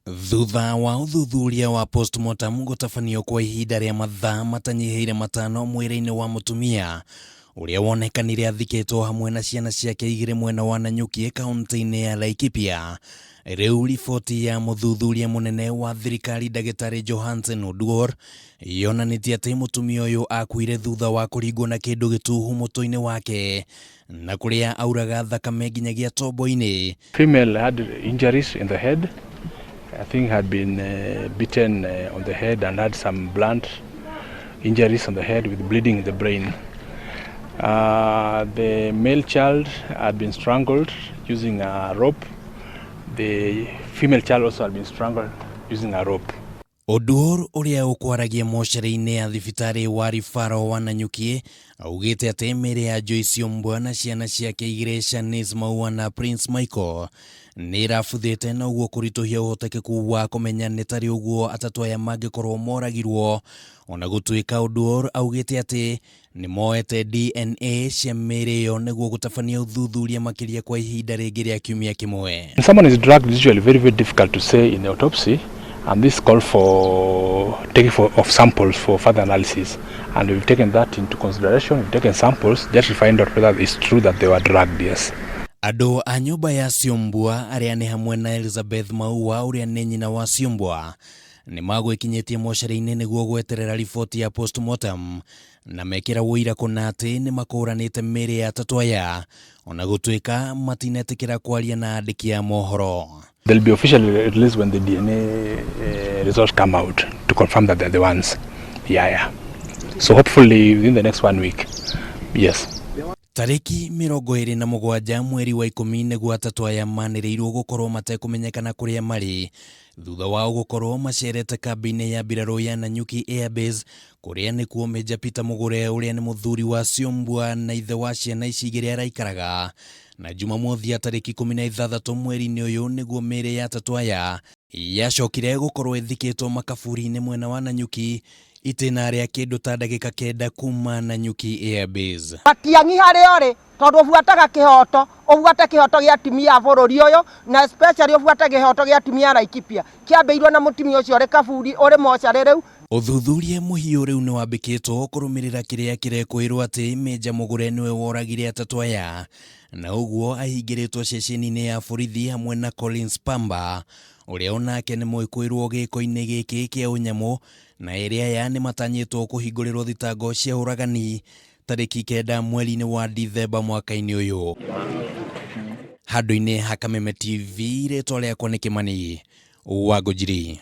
Thutha wa uthuthuria wa postmortem gũtabanio kwa ihinda rĩa mathaa matanyihiire matano mwĩrĩ-inĩ wa mũtumia ũrĩa wonekanire athikĩtwo hamwe na ciana ciake igĩrĩ mwena wa Nanyuki kaunti-inĩ ya Laikipia. Rĩu riboti ya mũthuthuria mũnene wa thirikari Ndagĩtarĩ Johansen Oduor yonanĩtie atĩ mũtumia ũyũ akuire thutha wa kũringwo na kĩndũ gĩtuhu mũtwe-inĩ wake na kũrĩa auraga thakame nginyagia tombo-inĩ. Female had injuries in the head. I think had been beaten on the head and had some blunt injuries on the head with bleeding in the brain. The male child had been strangled using a rope. The female child also had been strangled using a rope. Oduor ũrĩa ũkwaragia mocarĩ-inĩ ya thibitarĩ wa Rifaro wa Nanyuki augĩte atĩ mĩĩrĩ ya Joyce Ombwa na ciana ciake igĩrĩ Shanice Maua na Prince Michael nĩ ĩrabuthĩte na ũguo kũritũhia ũhotekeku wa kũmenya nĩ tarĩ ũguo atatũ aya mangĩkorwo moragirwo. Ona gũtuĩka Oduor augĩte atĩ nĩ moete DNA cia mĩĩrĩ ĩyo nĩguo gũtabania ũthuthuria makĩria kwa ihinda rĩngĩ rĩa kiumia kĩmwe. When someone is drugged, it's usually very difficult to say in the autopsy. And this call for taking of samples for further analysis, and we've taken that into consideration. We've taken samples just to find out whether it's true that they were drugged. Yes. Andũ a nyũmba ya Siombwa arĩa nĩ hamwe na Elizabeth Maua ũrĩa nĩ nyina wa Siombwa nĩ magwĩkinyĩtie mocarĩ-inĩ nĩguo gweterera riboti ya postmortem na mekĩra wũira kũna atĩ nĩ makũranĩte mĩĩrĩ ya atatũ aya ona gũtuĩka matinetĩkĩra kwaria na andĩki a mohoro. They'll be officially released when the DNA results come out to confirm that they're the ones. Yeah. So hopefully within the next 1 week. Yes. Tarĩki 27 mweri wa 10 nĩguo atatũ aya manĩrĩirwo gũkorwo matekũmenyekana kũrĩa marĩ thutha wao gũkorwo macerete kambĩ-inĩ ya mbirarũ ya Nanyuki Air Base kũrĩa nĩkuo Major Peter Mugure ũrĩa nĩ mũthuri wa Siombwa na ithe wa ciana ici igĩrĩ araikaraga. Na Jumamothi ya tarĩki 16 mweri-inĩ ũyũ nĩguo mĩĩrĩ ya atatũ aya yacokire gũkorwo ĩthikĩtwo makaburi-inĩ mwena wa Nanyuki itĩna rĩa kĩndũ ta ndagĩka 9 kuma Nanyuki Air Base. Matiang'i harĩa ũrĩ tondũ ũbuataga kĩhoto, ũbuate kĩhoto gĩa atumia a bũrũri ũyũ na especially ũbuate kĩhoto gĩa atumia a Laikipia kĩambĩirwo na mũtumia ũcio ũrĩ kaburi ũrĩ mocarĩ rĩu. Ũthuthuria mũhiũ rĩu nĩ wambĩkĩtwo kũrũmĩrĩra kĩrĩa kĩrekwĩrwo atĩ Major Mugure nĩwe woragire atatũ aya na ũguo ahingĩrĩtwo ceceni-inĩ ya borithi hamwe na Collins Pamba ũrĩa onake nĩ mũĩkwĩrwo gĩko-inĩ gĩkĩ kĩa ũnyamũ na erĩ aya nĩ matanyĩtwo kũhingũrĩrwo thitango cia ũragani tarĩki 9 mweri-inĩ wa Dithemba mwaka-inĩ ũyũ. Handũ-inĩ ha Kameme TV rĩtwa rĩakwa nĩ Kĩmani Wangũnjiri.